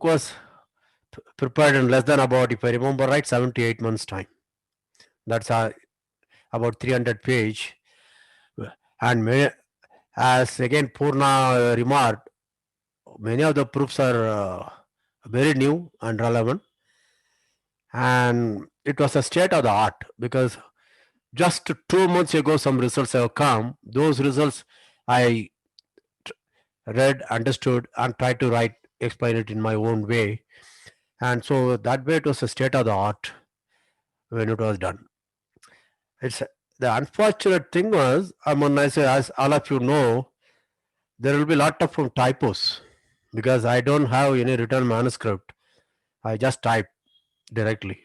was prepared in less than about, if I remember right, 7 to 8 months time. That's about 300 page. And as again Purna remarked, many of the proofs are very new and relevant. And it was a state of the art because just 2 months ago some results have come. Those results I read, understood, and tried to write, explain it in my own way. And so that way it was a state of the art when it was done. It's the unfortunate thing was, I mean, I say, as all of you know, there will be a lot of typos because I don't have any written manuscript. I just type directly.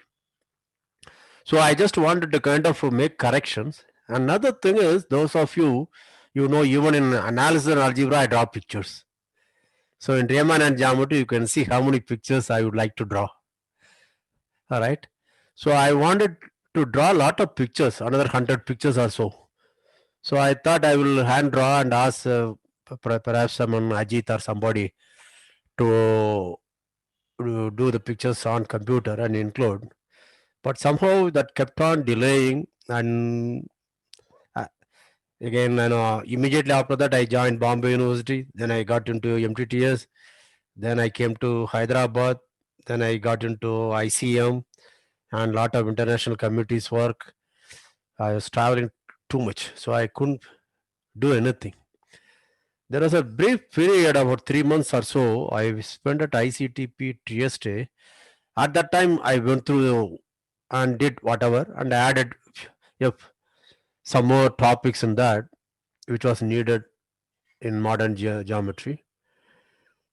So I just wanted to kind of make corrections. Another thing is, those of you, you know, even in analysis and algebra, I draw pictures. So in Riemann and geometry, you can see how many pictures I would like to draw. All right. So I wanted to draw a lot of pictures, another 100 pictures or so. So I thought I will hand draw and ask perhaps someone, Ajit or somebody, to do the pictures on computer and include. But somehow that kept on delaying, and uh, again, immediately after that I joined Bombay University. Then I got into MTTS. Then I came to Hyderabad. Then I got into ICM and lot of international committees work. I was traveling too much, so I couldn't do anything. There was a brief period, about 3 months or so, I spent at ICTP Trieste. At that time, I went through and did whatever, and I added yep, some more topics in that, which was needed in modern geometry.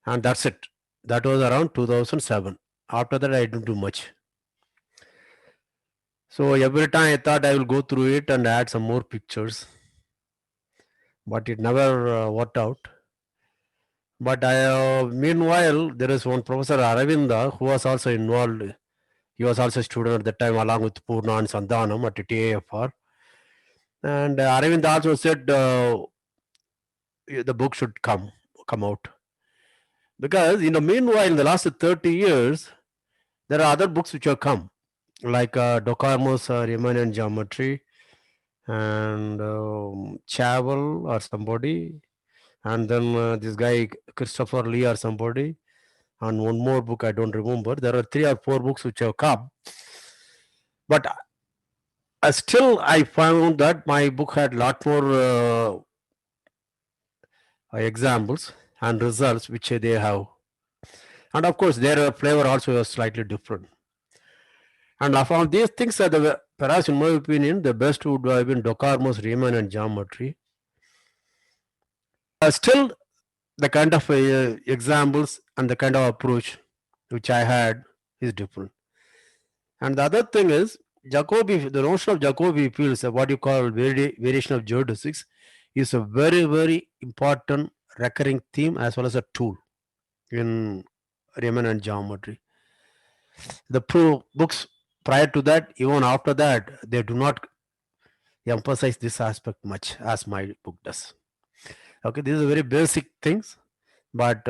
And that's it. That was around 2007. After that, I didn't do much. So every time I thought I will go through it and add some more pictures, but it never worked out. But meanwhile, there is one Professor Aravinda who was also involved. He was also a student at that time, along with Purna and Sandhanam at TAFR. And Aravinda also said the book should come out. Because in the meanwhile, in the last 30 years, there are other books which have come, like Dokarmo's Riemannian Geometry, and Chavel or somebody, and then this guy Christopher Lee or somebody, and one more book I don't remember. There are 3 or 4 books which have come, but still I found that my book had a lot more examples and results which they have, and of course their flavor also was slightly different. And I found these things are perhaps in my opinion the best would have been Dokarmo's Riemannian Geometry. Still, the kind of examples and the kind of approach which I had is different. And the other thing is, Jacobi, the notion of Jacobi fields, what you call variation of geodesics, is a very, very important recurring theme as well as a tool in Riemann and geometry. The books prior to that, even after that, they do not emphasize this aspect much as my book does. Okay, these are very basic things, but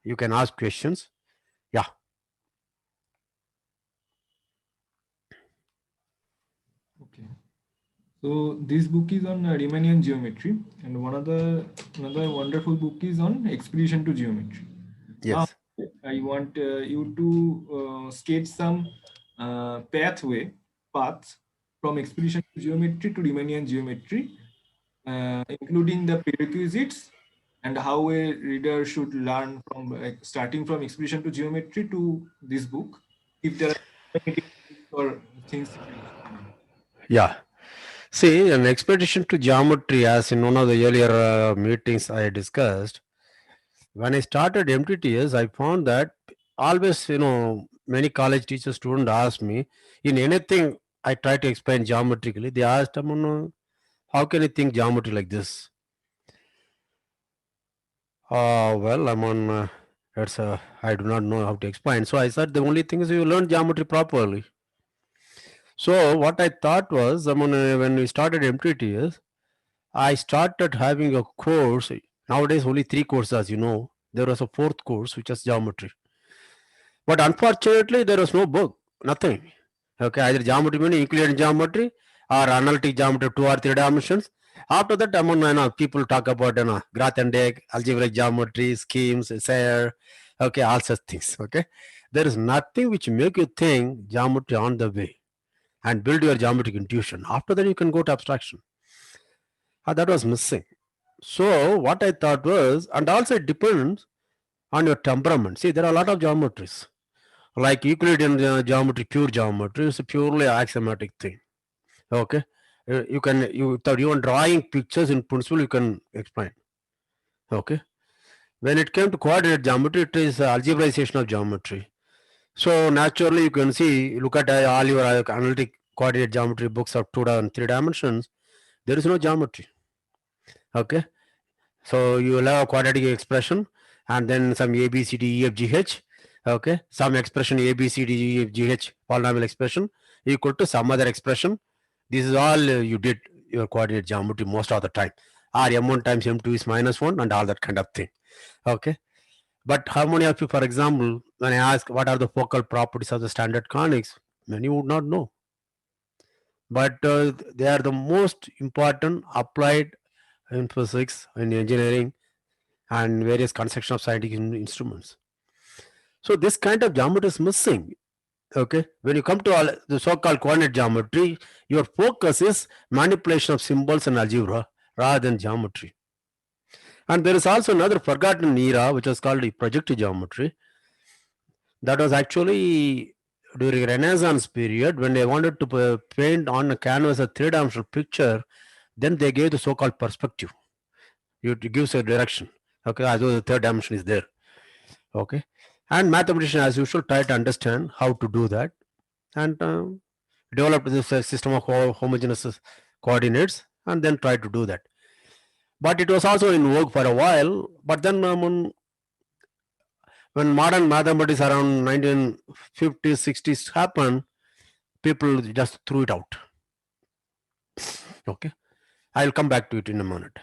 you can ask questions. Yeah. Okay. So this book is on Riemannian geometry, and another wonderful book is on Expedition to Geometry. Now, Yes. I want you to sketch some paths from Expedition to Geometry to Riemannian geometry, including the prerequisites and how a reader should learn from starting from Expedition to Geometry to this book. If there are any tips or things you can explain. Yeah. See, an expedition to geometry, as in one of the earlier meetings I discussed, when I started MTTS, I found that always, many college teachers, students ask me, in anything I try to explain geometrically, they asked, how can you think geometry like this? Well, I do not know how to explain. So I said, the only thing is you learn geometry properly. So what I thought was, when we started MTTS, I started having a course. Nowadays, only 3 courses, as you know. There was a 4th course, which is geometry. But unfortunately, there was no book, nothing. Okay, either geometry meaning Euclidean geometry or analytic geometry, 2 or 3 dimensions. After that, people talk about Grothendieck, algebraic geometry, schemes, Sayre, okay, all such things. Okay, there is nothing which make you think geometry on the way and build your geometric intuition. After that, you can go to abstraction. That was missing. So what I thought was, and also it depends on your temperament. See, there are a lot of geometries. Like Euclidean geometry, pure geometry is a purely axiomatic thing. Okay, you can without even drawing pictures in principle you can explain. Okay, when it came to coordinate geometry, it is algebraization of geometry. So naturally, you can see, look at all your analytic coordinate geometry books of 2 and 3 dimensions. There is no geometry. Okay, so you will have a quadratic expression and then some a b c d e f g h. Okay, some expression a b c d e f g h polynomial expression equal to some other expression. This is all you did your coordinate geometry most of the time. Or m1 times m2 is -1 and all that kind of thing. Okay, but how many of you, for example, when I ask what are the focal properties of the standard conics, many would not know. But they are the most important applied in physics, in engineering, and various construction of scientific instruments. So this kind of geometry is missing. Okay, when you come to all the so-called coordinate geometry, your focus is manipulation of symbols and algebra rather than geometry. And there is also another forgotten era which was called the projective geometry. That was actually during Renaissance period when they wanted to paint on a canvas a three-dimensional picture. Then they gave the so-called perspective. It gives a direction. Okay, as though the third dimension is there. Okay, and mathematicians as usual try to understand how to do that and develop this system of homogeneous coordinates and then try to do that. But it was also in vogue for a while. But then when modern mathematics around 1950s, 60s happened, people just threw it out. Okay, I'll come back to it in a minute.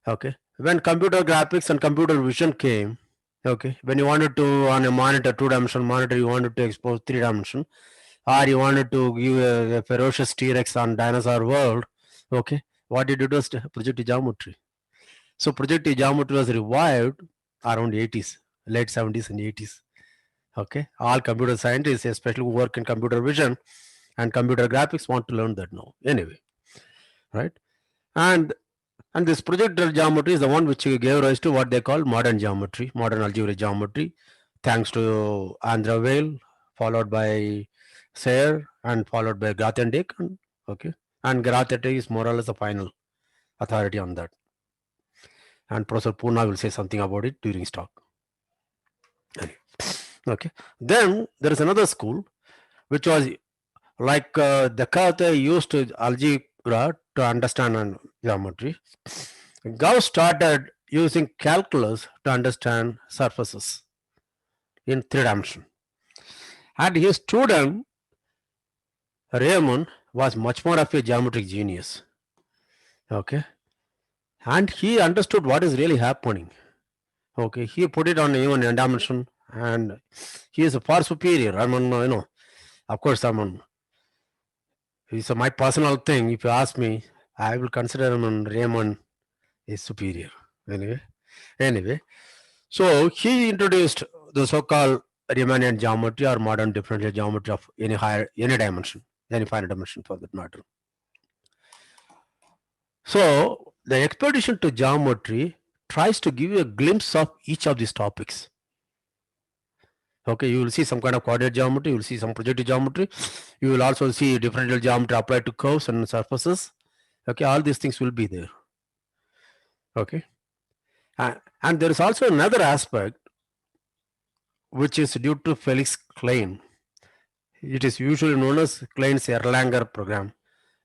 Okay, when computer graphics and computer vision came, okay, when you wanted to on a monitor, two-dimensional monitor, you wanted to expose three-dimension, or you wanted to give a ferocious T-Rex on dinosaur world, okay, what did you do? Projective geometry. So projective geometry was revived around 80s, late 70s and 80s. Okay, all computer scientists, especially who work in computer vision and computer graphics, want to learn that now. Anyway, right? And this projective geometry is the one which gave rise to what they call modern geometry, modern algebraic geometry, thanks to Andrew Weil, followed by Sayre, and followed by Grothendieck. Okay, and Grothendieck is more or less the final authority on that. And Professor Poona will say something about it during his talk. Okay, then there is another school which was like Descartes used algebra to understand geometry. Gauss started using calculus to understand surfaces in three dimension. And his student Riemann was much more of a geometric genius. Okay, and he understood what is really happening. Okay, he put it on even a dimension, and he is far superior. I mean, of course, it's my personal thing. If you ask me, I will consider Riemann is superior. Anyway, so he introduced the so-called Riemannian geometry or modern differential geometry of any dimension, any finite dimension for that matter. So the expedition to geometry tries to give you a glimpse of each of these topics. Okay, you will see some kind of coordinate geometry, you will see some projective geometry, you will also see differential geometry applied to curves and surfaces. Okay, all these things will be there. Okay, and there is also another aspect which is due to Felix Klein. It is usually known as Klein's Erlanger program.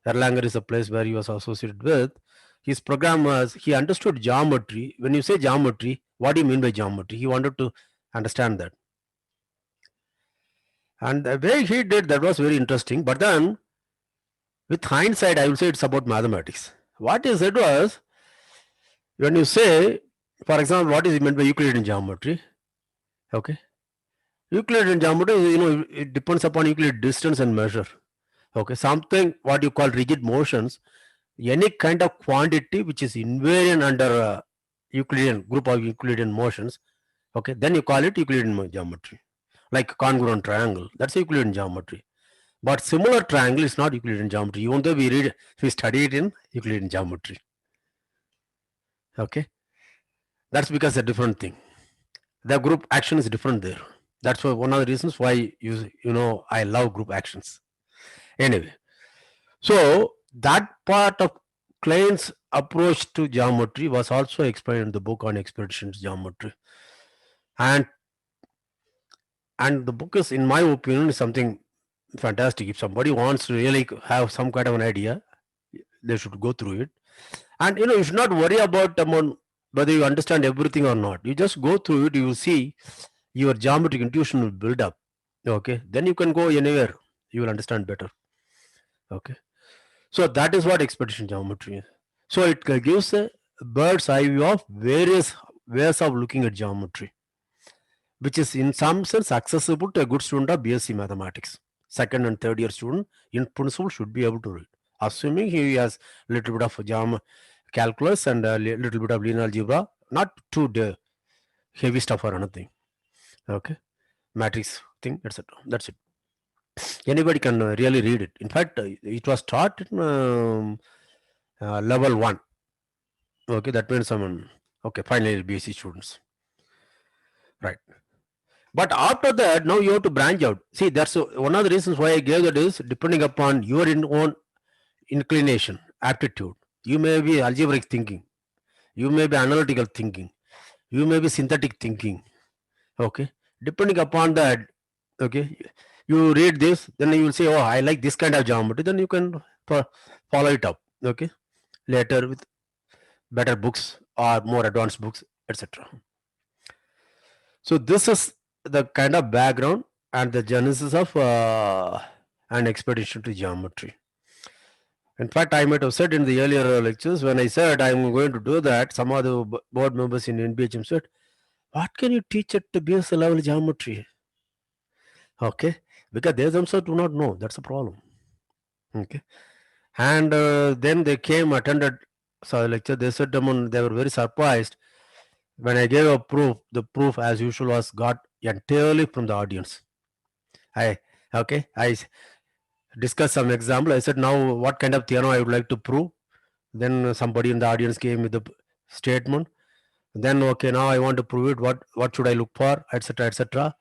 Erlanger is a place where he was associated with. His program was, he understood geometry. When you say geometry, what do you mean by geometry? He wanted to understand that. And the way he did that was very interesting. But then, with hindsight, I will say it's about mathematics. What he said was, when you say, for example, what is meant by Euclidean geometry? Okay, Euclidean geometry, it depends upon Euclid distance and measure. Okay, something what you call rigid motions, any kind of quantity which is invariant under Euclidean group of Euclidean motions. Okay, then you call it Euclidean geometry. Like congruent triangle, that's Euclidean geometry. But similar triangle is not Euclidean geometry, even though we study it in Euclidean geometry. Okay, that's because a different thing. The group action is different there. That's why one of the reasons why I love group actions. Anyway, so that part of Klein's approach to geometry was also explained in the book on expedition geometry, and the book is, in my opinion, something fantastic. If somebody wants to really have some kind of an idea, they should go through it. And you should not worry about whether you understand everything or not. You just go through it, you will see your geometric intuition will build up. Okay, then you can go anywhere, you will understand better. Okay, so that is what expedition geometry is. So it gives a bird's eye view of various ways of looking at geometry, which is in some sense accessible to a good student of BSc mathematics. Second and third year student in principle should be able to read, assuming he has a little bit of calculus and a little bit of linear algebra, not too heavy stuff or anything. Okay, matrix thing, etc. That's it. Anybody can really read it. In fact, it was taught in level 1. Okay, that means someone, okay, final year BSc students. Right. But after that, now you have to branch out. See, that's one of the reasons why I gave that is depending upon your own inclination, aptitude. You may be algebraic thinking, you may be analytical thinking, you may be synthetic thinking. Okay, depending upon that, okay, you read this, then you will say, oh, I like this kind of geometry. Then you can follow it up. Okay, later with better books or more advanced books, etc. So this is the kind of background and the genesis of an expedition to geometry. In fact, I might have said in the earlier lectures, when I said I'm going to do that, some of the board members in NBHM said, what can you teach at the BSc level geometry? Okay, because they themselves do not know. That's a problem. Okay, and then they came, attended the lecture. They said, they were very surprised when I gave a proof. The proof, as usual, was got entirely from the audience. I discussed some example. I said, now what kind of theorem I would like to prove. Then somebody in the audience came with the statement. Then, okay, now I want to prove it. What should I look for, etc., etc.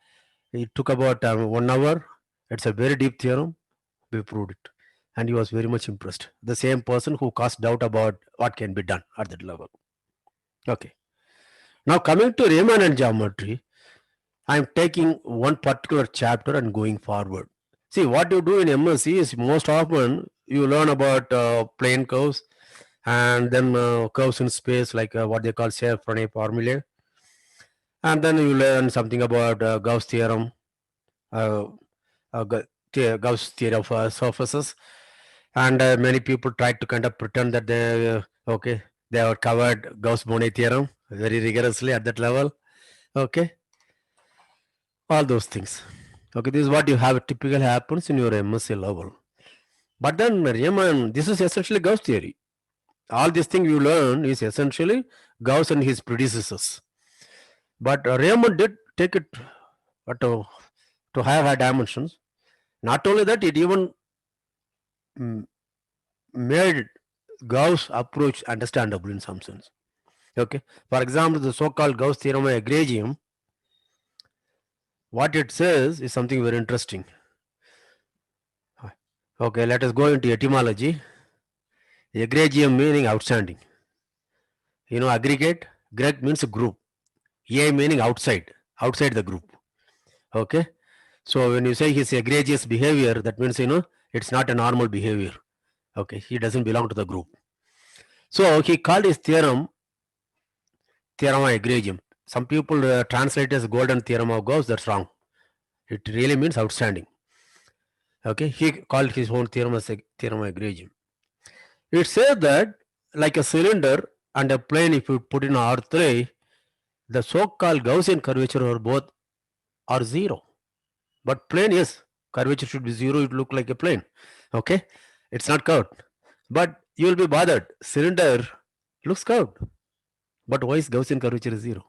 It took about 1 hour. It's a very deep theorem. We proved it, and he was very much impressed. The same person who cast doubt about what can be done at that level. Okay. Now coming to Riemann geometry, I am taking one particular chapter and going forward. See, what you do in MSc is most often you learn about plane curves and then curves in space, like what they call Cherif-Frenet formulae, and then you learn something about Gauss theorem, Gauss theory of surfaces, and many people try to kind of pretend that they have covered Gauss-Bonnet theorem very rigorously at that level. Okay, all those things. Okay, this is what you have typically happens in your MSc level. But then Riemann, this is essentially Gauss theory. All these things you learn is essentially Gauss and his predecessors. But Riemann did take it to higher dimensions. Not only that, it even made Gauss approach understandable in some sense. Okay, for example, the so-called Gauss theorem of egregium, what it says is something very interesting. Okay, let us go into etymology. Egregium meaning outstanding. Aggregate, Greg means a group. A meaning outside the group. Okay, so when you say his egregious behavior, that means it's not a normal behavior. Okay, he doesn't belong to the group. So he called his theorem of egregium. Some people translate it as golden theorem of Gauss. That's wrong. It really means outstanding. Okay, he called his own theorem as theorem of egregium. It says that like a cylinder and a plane, if you put in R3, the so-called Gaussian curvature are both are zero. But plane, yes, curvature should be 0. It look like a plane. Okay, it's not curved. But you will be bothered. Cylinder looks curved. But why is Gaussian curvature is 0?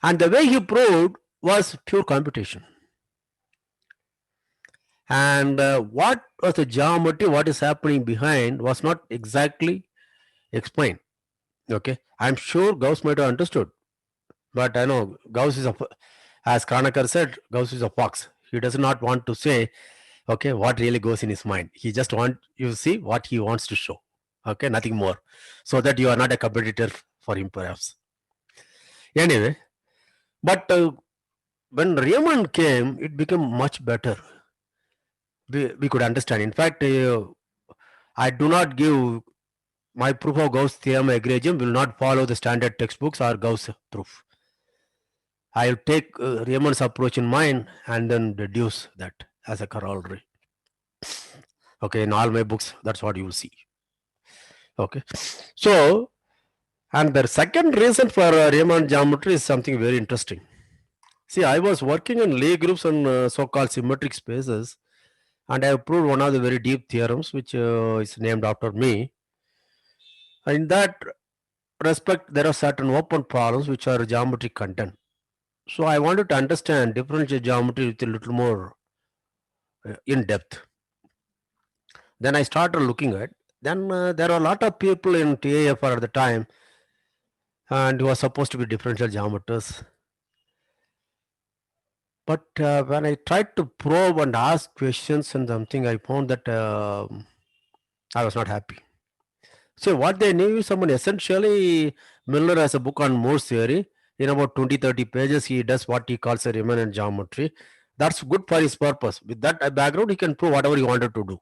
And the way he proved was pure computation. And what was the geometry, what is happening behind was not exactly explained. Okay, I'm sure Gauss might have understood, but I know Gauss is as Kronecker said, Gauss is a fox. He does not want to say, okay, what really goes in his mind. He just want you to see what he wants to show. Okay, nothing more, so that you are not a competitor for him, perhaps. Anyway, but when Riemann came, it became much better. We could understand. In fact, I do not give my proof of Gauss theorem egregium will not follow the standard textbooks or Gauss proof. I'll take Riemann's approach in mind and then deduce that as a corollary. Okay, in all my books, that's what you will see. Okay, so, and the second reason for Riemann geometry is something very interesting. See, I was working in Lie groups and so-called symmetric spaces, and I have proved one of the very deep theorems, which is named after me. In that respect, there are certain open problems which are geometric content. So I wanted to understand differential geometry with a little more in depth. Then I started looking at. Then there are a lot of people in TAFR at the time, and who are supposed to be differential geometers. But when I tried to probe and ask questions and something, I found that I was not happy. So what they knew is someone essentially, Miller has a book on Morse theory. In about 20-30 pages, he does what he calls a Riemann geometry. That's good for his purpose. With that background, he can prove whatever he wanted to do.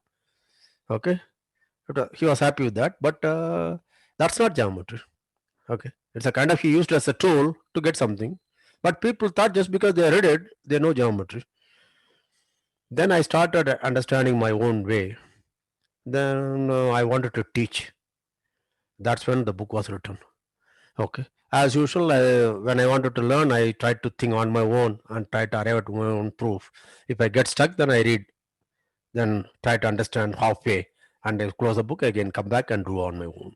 Okay, he was happy with that, but that's not geometry. Okay, it's a kind of, he used as a tool to get something, but people thought just because they read it, they know geometry. Then I started understanding my own way. Then I wanted to teach. That's when the book was written. Okay, as usual, when I wanted to learn, I tried to think on my own and try to arrive at my own proof. If I get stuck, then I read, then try to understand halfway, and I close the book again, come back and do on my own.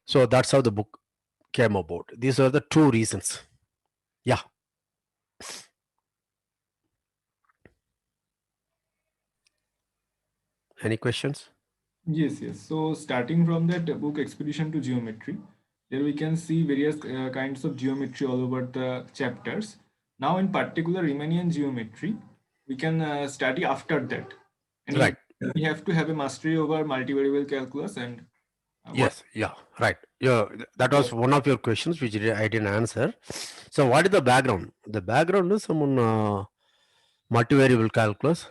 So that's how the book came about. These are the two reasons. Yeah. Any questions? Yes, yes. So starting from that book Expedition to Geometry, there we can see various kinds of geometry all over the chapters. Now, in particular, Riemannian geometry, we can study after that. And Right. we have to have a mastery over multivariable calculus and Yes. Yeah. Right. Yeah. That was one of your questions which I didn't answer. So what is the background? The background is someone multivariable calculus.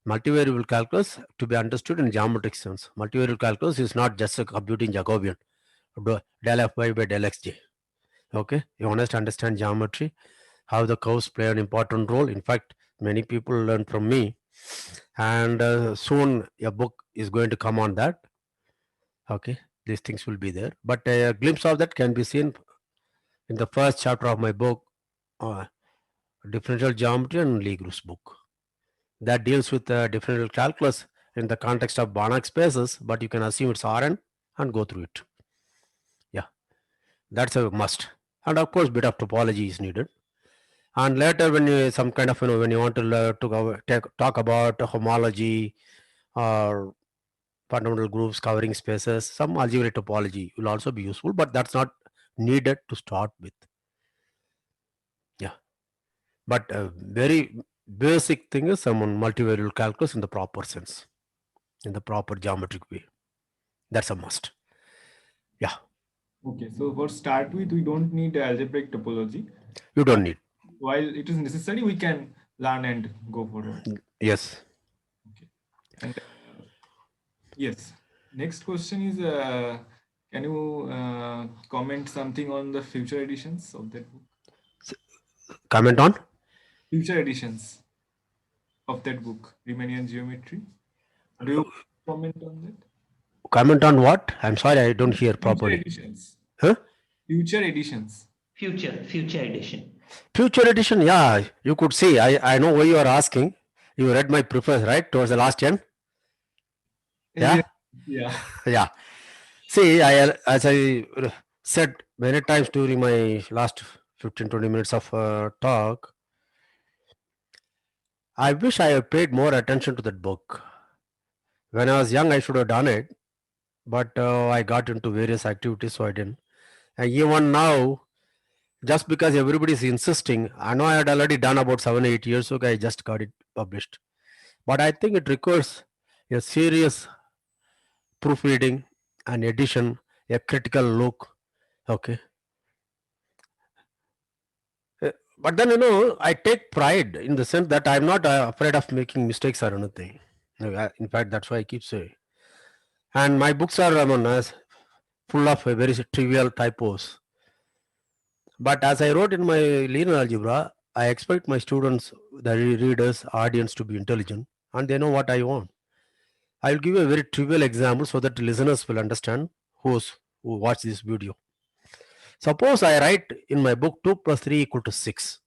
Multivariable calculus to be understood in geometric sense. Multivariable calculus is not just a computing Jacobian, del fy by del xj. Okay, you want to understand geometry, how the curves play an important role. In fact, many people learn from me, and soon a book is going to come on that. Okay, these things will be there, but a glimpse of that can be seen in the first chapter of my book, uh, Differential Geometry, and Lie group's book. That deals with differential calculus in the context of Banach spaces, but you can assume it's Rn and go through it. Yeah, that's a must. And of course, bit of topology is needed. And later, when you some kind of, when you want to talk about homology or fundamental groups covering spaces, some algebraic topology will also be useful, but that's not needed to start with. Yeah, but a very basic thing is some multivariable calculus in the proper sense, in the proper geometric way. That's a must. Yeah. Okay, so for start with, we don't need algebraic topology. You don't need. While it is necessary, we can learn and go forward. Yes. Okay. And yes, next question is, can you comment something on the future editions of that book? Comment on? Future editions of that book, Riemannian Geometry. Do you comment on that? Comment on what? I'm sorry, I don't hear Future properly. editions. Huh? Future editions. Future edition. Future edition, yeah, you could see. I know why you are asking. You read my preface, right? Towards the last end. Yeah, Yeah. Yeah. yeah. See, as I said many times during my last 15-20 minutes of talk, I wish I had paid more attention to that book. When I was young, I should have done it, but I got into various activities, so I didn't. And even now, just because everybody is insisting, I know I had already done about 7-8 years ago, I just got it published. But I think it requires a serious proofreading, an edition, a critical look. Okay. But then, I take pride in the sense that I'm not afraid of making mistakes or anything. In fact, that's why I keep saying. And my books are full of very trivial typos. But as I wrote in my linear algebra, I expect my students, the readers, audience to be intelligent and they know what I want. I will give you a very trivial example so that listeners will understand who watch this video. Suppose I write in my book 2 plus 3 equal to 6.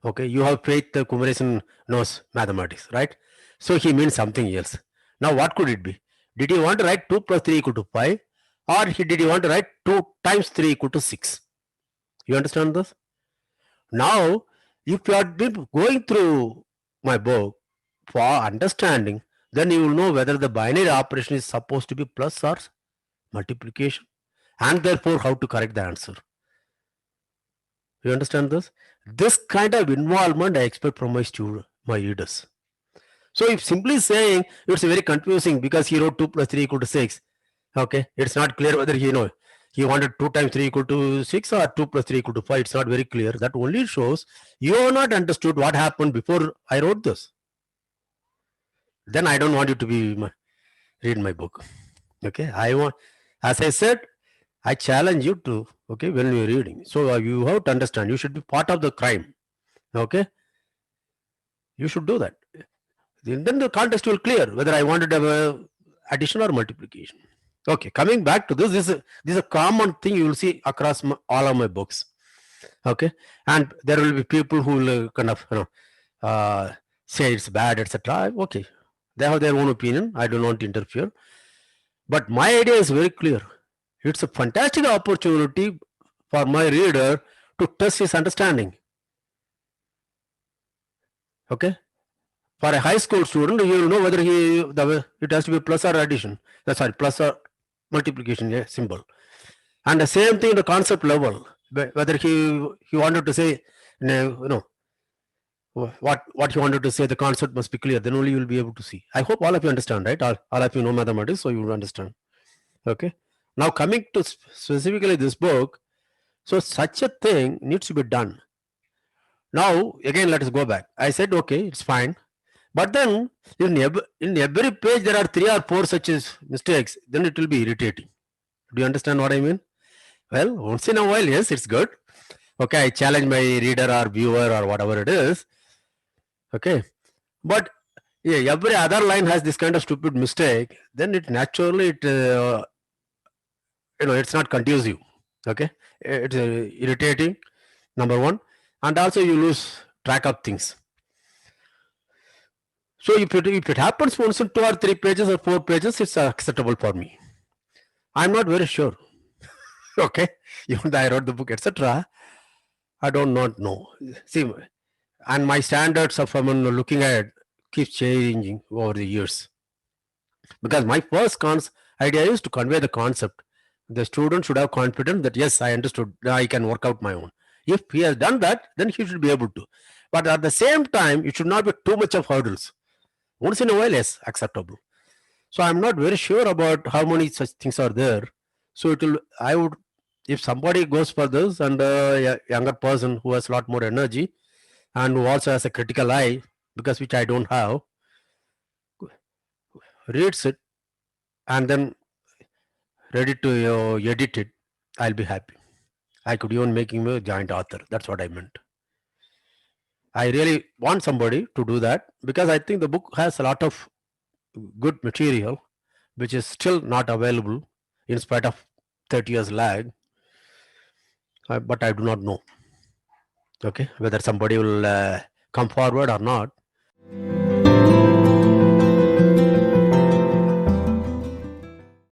Okay, you have faith Kumaresan knows mathematics, right? So he means something else. Now what could it be? Did he want to write 2 plus 3 equal to 5 or did he want to write 2 times 3 equal to 6? You understand this? Now, if you have been going through my book for understanding, then you will know whether the binary operation is supposed to be plus or multiplication and therefore how to correct the answer. You understand this? This kind of involvement I expect from my readers. So if simply saying it's very confusing because he wrote 2 plus 3 equal to 6, okay, it's not clear whether he wanted 2 times 3 equal to 6 or 2 plus 3 equal to 5. It's not very clear. That only shows you have not understood what happened before I wrote this. Then I don't want you to read my book. Okay, as I said, I challenge you to, okay, when you're reading. So you have to understand, you should be part of the crime. Okay, you should do that. Then the context will clear whether I wanted to have addition or multiplication. Okay, coming back to this is a common thing you will see across all of my books. Okay, and there will be people who will kind of say it's bad, etc. Okay, they have their own opinion. I do not interfere. But my idea is very clear. It's a fantastic opportunity for my reader to test his understanding. Okay, for a high school student, you will know whether it has to be plus or addition. That's right, plus or multiplication, yeah, symbol. And the same thing the concept level, whether he wanted to say, what he wanted to say, the concept must be clear. Then only you will be able to see. I hope all of you understand, right? All of you know mathematics, so you will understand. Okay. Now coming to specifically this book, so such a thing needs to be done. Now again, let us go back. I said, okay, it's fine. But then in every page there are 3 or 4 such mistakes, then it will be irritating. Do you understand what I mean? Well, once in a while, yes, it's good. Okay, I challenge my reader or viewer or whatever it is. Okay, but yeah, every other line has this kind of stupid mistake, then it naturally it's not conducive. Okay, it's irritating, number one, and also you lose track of things. So if it happens once in 2 or 3 pages or 4 pages, it's acceptable for me. I'm not very sure. Okay, even though I wrote the book, etc., I do not know. See, and my standards of looking at keeps changing over the years. Because my first idea is to convey the concept. The student should have confidence that yes, I understood, I can work out my own. If he has done that, then he should be able to. But at the same time, it should not be too much of hurdles. Once in a while, yes, acceptable. So I'm not very sure about how many such things are there. So if somebody goes for this and a younger person who has a lot more energy and who also has a critical eye, because which I don't have, reads it and then ready to edit it, I'll be happy. I could even make him a joint author. That's what I meant. I really want somebody to do that because I think the book has a lot of good material which is still not available in spite of 30 years lag. but I do not know. Okay, whether somebody will come forward or not.